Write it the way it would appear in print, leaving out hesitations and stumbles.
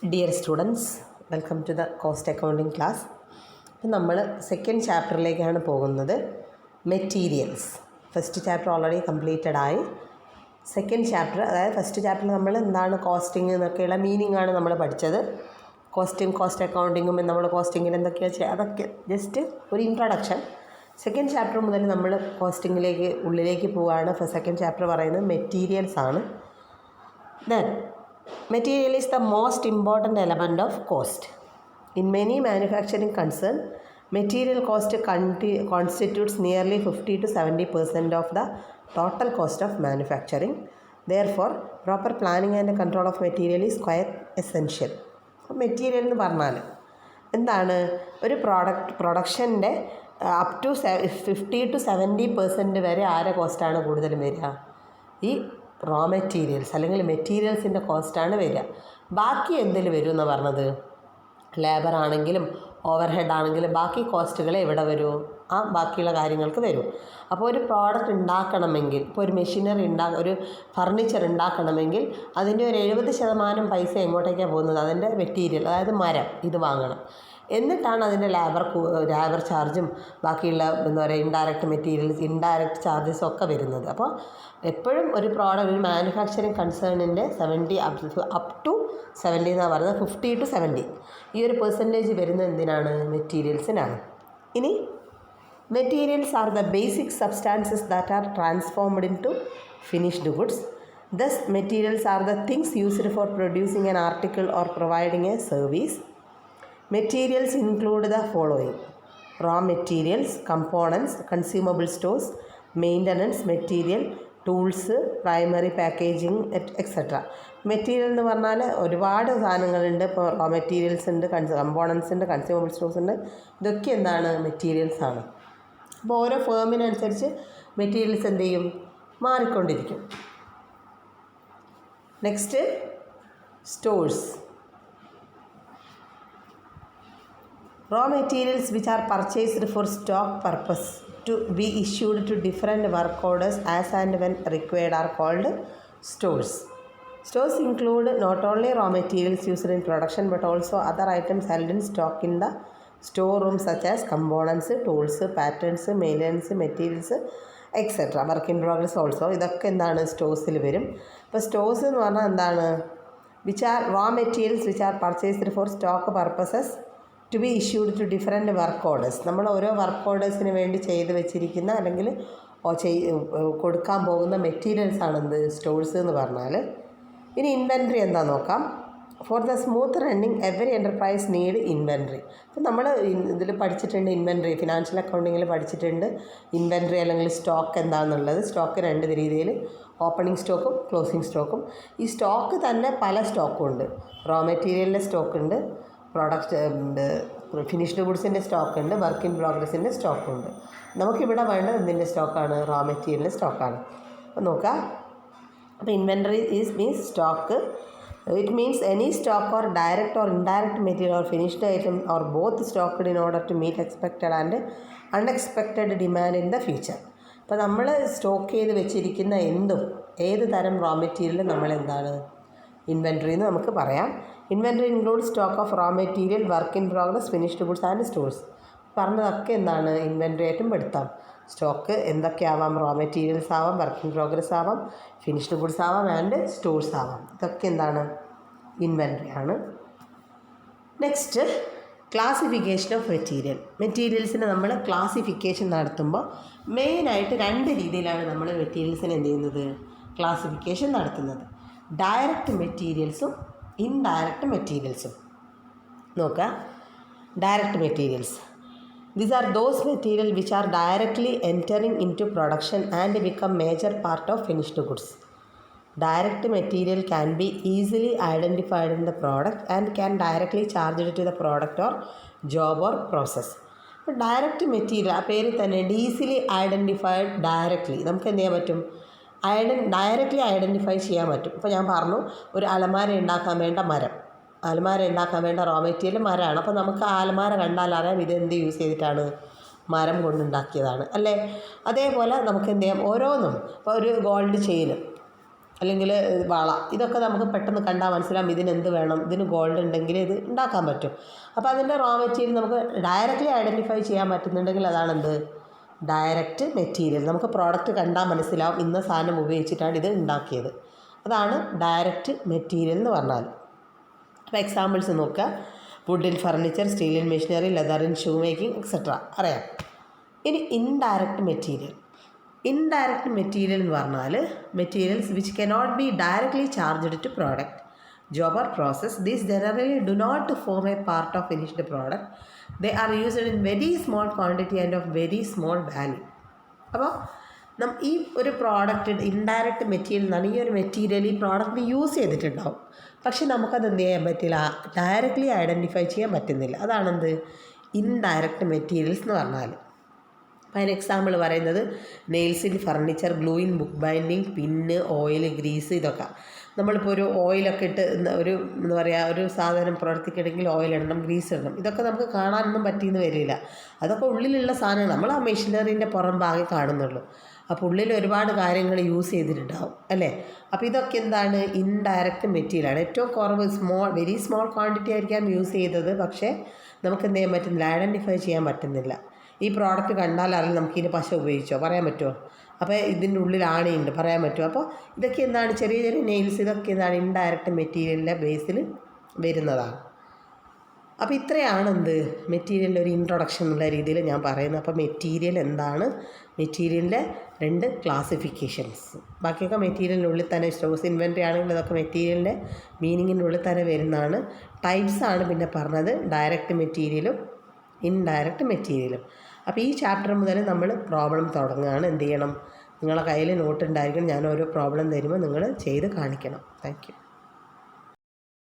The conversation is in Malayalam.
Dear students, welcome to the cost accounting class. ഇപ്പം നമ്മൾ സെക്കൻഡ് ചാപ്റ്ററിലേക്കാണ് പോകുന്നത്. Materials. First chapter already completed ആയി. സെക്കൻഡ് ചാപ്റ്റർ, അതായത് ഫസ്റ്റ് ചാപ്റ്ററിൽ നമ്മൾ എന്താണ് കോസ്റ്റിംഗ് എന്നൊക്കെയുള്ള മീനിങ് ആണ് നമ്മൾ പഠിച്ചത്. കോസ്റ്റ് അക്കൗണ്ടിങ്ങും നമ്മൾ കോസ്റ്റിങ്ങിൽ എന്തൊക്കെയാണ് ചെയ്യുക അതൊക്കെ ജസ്റ്റ് ഒരു ഇൻട്രൊഡക്ഷൻ. സെക്കൻഡ് ചാപ്റ്റർ മുതൽ നമ്മൾ കോസ്റ്റിങ്ങിലേക്ക് ഉള്ളിലേക്ക് പോവുകയാണ്. സെക്കൻഡ് ചാപ്റ്റർ പറയുന്നത് മെറ്റീരിയൽസ് ആണ്. Then material is the most important element of cost. In many manufacturing concerns, material cost constitutes nearly 50 to 70% of the total cost of manufacturing. Therefore, proper planning and control of material is quite essential. Material എന്ന് പറഞ്ഞാൽ എന്താണ്? ഒരു പ്രൊഡക്ഷൻ്റെ അപ് ടു 50 to 70% വരെ ആരെ കോസ്റ്റാണ് കൂടുതലും വരിക? ഈ റോ മെറ്റീരിയൽസ് അല്ലെങ്കിൽ മെറ്റീരിയൽസിൻ്റെ കോസ്റ്റാണ് വരിക. ബാക്കി എന്തിൽ വരും എന്ന് പറഞ്ഞത്? ലേബർ ആണെങ്കിലും ഓവർ ഹെഡ് ആണെങ്കിലും ബാക്കി കോസ്റ്റുകൾ എവിടെ വരും? ആ ബാക്കിയുള്ള കാര്യങ്ങൾക്ക് വരും. അപ്പോൾ ഒരു പ്രോഡക്റ്റ് ഉണ്ടാക്കണമെങ്കിൽ, ഇപ്പോൾ ഒരു മെഷീനറി ഒരു ഫർണിച്ചർ ഉണ്ടാക്കണമെങ്കിൽ അതിൻ്റെ ഒരു 70% പൈസ എങ്ങോട്ടേക്കാണ് പോകുന്നത്? അതിൻ്റെ മെറ്റീരിയൽ, അതായത് മരം, ഇത് വാങ്ങണം. എന്നിട്ടാണ് അതിൻ്റെ ലേബർ ചാർജും ബാക്കിയുള്ള എന്താ പറയുക ഇൻഡയറക്റ്റ് ചാർജസും ഒക്കെ വരുന്നത്. അപ്പോൾ എപ്പോഴും ഒരു മാനുഫാക്ചറിങ് കൺസേണിൻ്റെ 70 അപ് ടു 70 എന്നാണ് പറയുന്നത്. 50 to 70 ഈ ഒരു പെർസെൻറ്റേജ് വരുന്നത് എന്തിനാണ്? മെറ്റീരിയൽസിനാണ്. ഇനി materials are the basic substances that are transformed into finished goods. Thus materials are the things used for producing an article or providing a service. Materials include the following: raw materials, components, consumable stores, maintenance material, tools, primary packaging, etc. Material എന്ന് പറഞ്ഞാൽ ഒരുപാട് സാധനങ്ങളുണ്ട്. ഇപ്പോൾ റോ മെറ്റീരിയൽസ് ഉണ്ട്, കമ്പോണൻസ് ഉണ്ട്, കൺസ്യൂമബിൾ സ്റ്റോഴ്സ് ഉണ്ട്. ഇതൊക്കെ എന്താണ്? മെറ്റീരിയൽസ് ആണ്. അപ്പോൾ ഓരോ ഫേമിനനുസരിച്ച് മെറ്റീരിയൽസ് എന്ത് ചെയ്യും? മാറിക്കൊണ്ടിരിക്കും. Next, stores. Raw materials which are purchased for stock purpose to be issued to different work orders as and when required are called stores. Stores include not only raw materials used in production but also other items held in stock in the storeroom such as components, tools, patterns, maintenance materials, etc. Work in progress also. ഇതൊക്കെ എന്താണ്? സ്റ്റോഴ്സിൽ വരും. ഇപ്പോൾ സ്റ്റോഴ്സ് എന്ന് പറഞ്ഞാൽ എന്താണ്? which are raw materials which are purchased for stock purposes to be issued to different work orders. നമ്മൾ ഓരോ വർക്ക് ഓർഡേഴ്സിന് വേണ്ടി ചെയ്ത് വെച്ചിരിക്കുന്ന അല്ലെങ്കിൽ കൊടുക്കാൻ പോകുന്ന മെറ്റീരിയൽസാണ് എന്ത്? സ്റ്റോഴ്സ് എന്ന് പറഞ്ഞാൽ. ഇനി ഇൻവെൻട്രി എന്താ നോക്കാം. For the smooth running every enterprise need inventory. അപ്പോൾ നമ്മൾ ഇതിൽ പഠിച്ചിട്ടുണ്ട് ഇൻവെൻട്രി, ഫിനാൻഷ്യൽ അക്കൗണ്ടിങ്ങിൽ പഠിച്ചിട്ടുണ്ട് ഇൻവെൻട്രി അല്ലെങ്കിൽ സ്റ്റോക്ക് എന്താണെന്നുള്ളത്. സ്റ്റോക്ക് രണ്ട് രീതിയിൽ, ഓപ്പണിംഗ് സ്റ്റോക്കും ക്ലോസിംഗ് സ്റ്റോക്കും. ഈ സ്റ്റോക്ക് തന്നെ പല സ്റ്റോക്കും ഉണ്ട്. റോ മെറ്റീരിയലിൻ്റെ സ്റ്റോക്ക് ഉണ്ട്, ഫിനിഷ്ഡ് ഗുഡ്സിൻ്റെ സ്റ്റോക്ക് ഉണ്ട്, വർക്ക് ഇൻ പ്രോഗ്രസിൻ്റെ സ്റ്റോക്കുണ്ട്. നമുക്കിവിടെ വേണ്ടത് എന്തിൻ്റെ സ്റ്റോക്കാണ്? റോ മെറ്റീരിയലിൻ്റെ സ്റ്റോക്കാണ്. അപ്പോൾ നോക്കാം. അപ്പോൾ inventory means stock. It means any stock or direct or indirect material or finished item or both stocked in order to meet expected and unexpected demand in the future. അപ്പോൾ നമ്മൾ സ്റ്റോക്ക് ചെയ്ത് വെച്ചിരിക്കുന്ന ഏത് തരം റോ മെറ്റീരിയൽ നമ്മളെന്താണ്? ഇൻവെൻട്രി എന്ന് നമുക്ക് പറയാം. Inventory include stock of raw material, work in progress, finished goods and stores. പറഞ്ഞതൊക്കെ എന്താണ്? ഇൻവെൻട്രി ആയിട്ടും പെടുത്താം. സ്റ്റോക്ക് എന്തൊക്കെയാവാം? റോ മെറ്റീരിയൽസ് ആവാം, വർക്ക് ഇൻ പ്രോഗ്രസ് ആവാം, ഫിനിഷ്ഡ് ഗുഡ്സ് ആവാം ആൻഡ് സ്റ്റോഴ്സ് ആവാം. ഇതൊക്കെ എന്താണ്? ഇൻവെൻട്രി ആണ്. Next, classification of material. മെറ്റീരിയൽസിന് നമ്മൾ ക്ലാസിഫിക്കേഷൻ നടത്തുമ്പോൾ മെയിനായിട്ട് രണ്ട് രീതിയിലാണ് നമ്മൾ മെറ്റീരിയൽസിന് എന്ത് ചെയ്യുന്നത്? ക്ലാസിഫിക്കേഷൻ നടത്തുന്നത്. ഡയറക്റ്റ് മെറ്റീരിയൽസും ഇൻഡയറക്റ്റ് മെറ്റീരിയൽസും. നോക്കാം. Direct materials. These are those material which are directly entering in to production and become major part of finished goods. Direct material can be easily identified in the product and can directly charged to the product or job or process. അപ്പോൾ ഡയറക്റ്റ് മെറ്റീരിയൽ, ആ പേരിൽ തന്നെ ഈസിലി ഐഡൻറ്റിഫൈഡ്, ഡയറക്ട്ലി നമുക്ക് എന്ത് ചെയ്യാൻ പറ്റും? ഡയറക്റ്റ്ലി ഐഡൻറ്റിഫൈ ചെയ്യാൻ പറ്റും. ഇപ്പോൾ ഞാൻ പറഞ്ഞു, ഒരു അലമാര ഉണ്ടാക്കാൻ വേണ്ട മരം, അലമാര ഉണ്ടാക്കാൻ വേണ്ട റോ മെറ്റീരിയൽ മരമാണ്. അപ്പോൾ നമുക്ക് ആ അലമാര കണ്ടാൽ അറിയാം ഇതെന്ത് യൂസ് ചെയ്തിട്ടാണ്? മരം കൊണ്ടുണ്ടാക്കിയതാണ് അല്ലേ? അതേപോലെ നമുക്ക് എന്ത് ചെയ്യാം? ഓരോന്നും, ഇപ്പോൾ ഒരു ഗോൾഡ് ചെയിൻ അല്ലെങ്കിൽ വള, ഇതൊക്കെ നമുക്ക് പെട്ടെന്ന് കണ്ടാൽ മനസ്സിലാവും ഇതിനെന്ത് വേണം, ഇതിന് ഗോൾഡ് ഉണ്ടെങ്കിൽ ഇത് ഉണ്ടാക്കാൻ പറ്റും. അപ്പോൾ അതിൻ്റെ റോ മെറ്റീരിയൽ നമുക്ക് ഡയറക്റ്റ്ലി ഐഡൻറ്റിഫൈ ചെയ്യാൻ പറ്റുന്നുണ്ടെങ്കിൽ അതാണെന്ത്, ഡയറക്റ്റ് മെറ്റീരിയൽ. നമുക്ക് പ്രോഡക്റ്റ് കണ്ടാൽ മനസ്സിലാവും ഇന്ന സാധനം ഉപയോഗിച്ചിട്ടാണ് ഇത് ഉണ്ടാക്കിയത്. അതാണ് ഡയറക്റ്റ് മെറ്റീരിയൽ എന്ന് പറഞ്ഞാൽ. അപ്പോൾ എക്സാമ്പിൾസ് നോക്കുക. Wood in furniture, steel in machinery, leather in shoe making etcetera അറിയാം. ഇനി ഇൻഡയറക്റ്റ് മെറ്റീരിയൽ. ഇൻഡയറക്റ്റ് മെറ്റീരിയൽ എന്ന് പറഞ്ഞാൽ materials which cannot be directly charged to product, job or process. These generally do not form a part of finished product. They are used in very small quantity and of very small value. അപ്പോൾ ഈ ഒരു പ്രോഡക്റ്റ് ഇൻഡയറക്റ്റ് മെറ്റീരിയൽ എന്നാണ്. ഈ ഒരു മെറ്റീരിയൽ ഈ പ്രോഡക്റ്റിന് യൂസ് ചെയ്തിട്ടുണ്ടാവും, പക്ഷെ നമുക്കത് എന്ത് ചെയ്യാൻ പറ്റില്ല, ഡയറക്റ്റ്ലി ഐഡൻറ്റിഫൈ ചെയ്യാൻ പറ്റുന്നില്ല. അതാണെന്ത്, ഇൻഡയറക്റ്റ് മെറ്റീരിയൽസ് എന്ന് പറഞ്ഞാൽ. അപ്പോൾ അതിന് എക്സാമ്പിൾ പറയുന്നത് nails in furniture, glue in book binding, pin, oil, grease, ഇതൊക്കെ. നമ്മളിപ്പോൾ ഒരു ഓയിലൊക്കെ ഇട്ട് ഒരു എന്താ പറയുക, ഒരു സാധനം പ്രവർത്തിക്കണമെങ്കിൽ ഓയിൽ ഇടണം, ഗ്രീസ് ഇടണം. ഇതൊക്കെ നമുക്ക് കാണാനൊന്നും പറ്റിയെന്ന് വരില്ല. അതൊക്കെ ഉള്ളിലുള്ള സാധനങ്ങൾ, നമ്മൾ ആ മെഷീനറിൻ്റെ പുറം ഭാഗം കാണുന്നുള്ളൂ. അപ്പോൾ ഉള്ളിൽ ഒരുപാട് കാര്യങ്ങൾ യൂസ് ചെയ്തിട്ടുണ്ടാവും അല്ലേ. അപ്പോൾ ഇതൊക്കെ എന്താണ്, ഇൻഡയറക്റ്റ് മെറ്റീരിയലാണ്. ഏറ്റവും കുറവ് വെരി സ്മോൾ ക്വാണ്ടിറ്റി ആയിരിക്കാം യൂസ് ചെയ്തത്, പക്ഷേ നമുക്ക് എന്ത് ചെയ്യാൻ പറ്റുന്നില്ല, ഐഡൻറ്റിഫൈ ചെയ്യാൻ പറ്റുന്നില്ല. ഈ പ്രോഡക്റ്റ് കണ്ടാൽ അറിയാം നമുക്കിതിന് പശ ഉപയോഗിച്ചോ പറയാൻ പറ്റുമോ, അപ്പോൾ ഇതിൻ്റെ ഉള്ളിൽ ആണിയുണ്ട് പറയാൻ പറ്റുമോ. അപ്പോൾ ഇതൊക്കെ എന്താണ്, ചെറിയ ചെറിയ നെയിൽസ്, ഇതൊക്കെ എന്താണ് ഇൻഡയറക്റ്റ് മെറ്റീരിയലിൻ്റെ ബേസിൽ വരുന്നതാണ്. അപ്പോൾ ഇത്രയാണ് മെറ്റീരിയലിൻ്റെ ഒരു ഇൻട്രൊഡക്ഷൻ എന്നുള്ള രീതിയിൽ ഞാൻ പറയുന്നത്. അപ്പോൾ മെറ്റീരിയൽ എന്താണ്, മെറ്റീരിയലിൻ്റെ 2 ക്ലാസിഫിക്കേഷൻസ്. ബാക്കിയൊക്കെ മെറ്റീരിയലിനുള്ളിൽ തന്നെ, സ്റ്റോഴ്സ് ഇൻവെൻറ്ററി ആണെങ്കിൽ അതൊക്കെ മെറ്റീരിയലിൻ്റെ മീനിങ്ങിൻ്റെ ഉള്ളിൽ തന്നെ വരുന്നതാണ്. ടൈപ്സാണ് പിന്നെ പറഞ്ഞത്, ഡയറക്റ്റ് മെറ്റീരിയലും ഇൻഡയറക്റ്റ് മെറ്റീരിയലും. അപ്പോൾ ഈ ചാപ്റ്റർ മുതൽ നമ്മൾ പ്രോബ്ലം തുടങ്ങുകയാണ്. എന്ത് ചെയ്യണം, നിങ്ങളെ കയ്യിൽ നോട്ട് ഉണ്ടായിരിക്കണം. ഞാൻ ഓരോ പ്രോബ്ലം തരുമ്പോൾ നിങ്ങൾ ചെയ്ത് കാണിക്കണം. Thank you.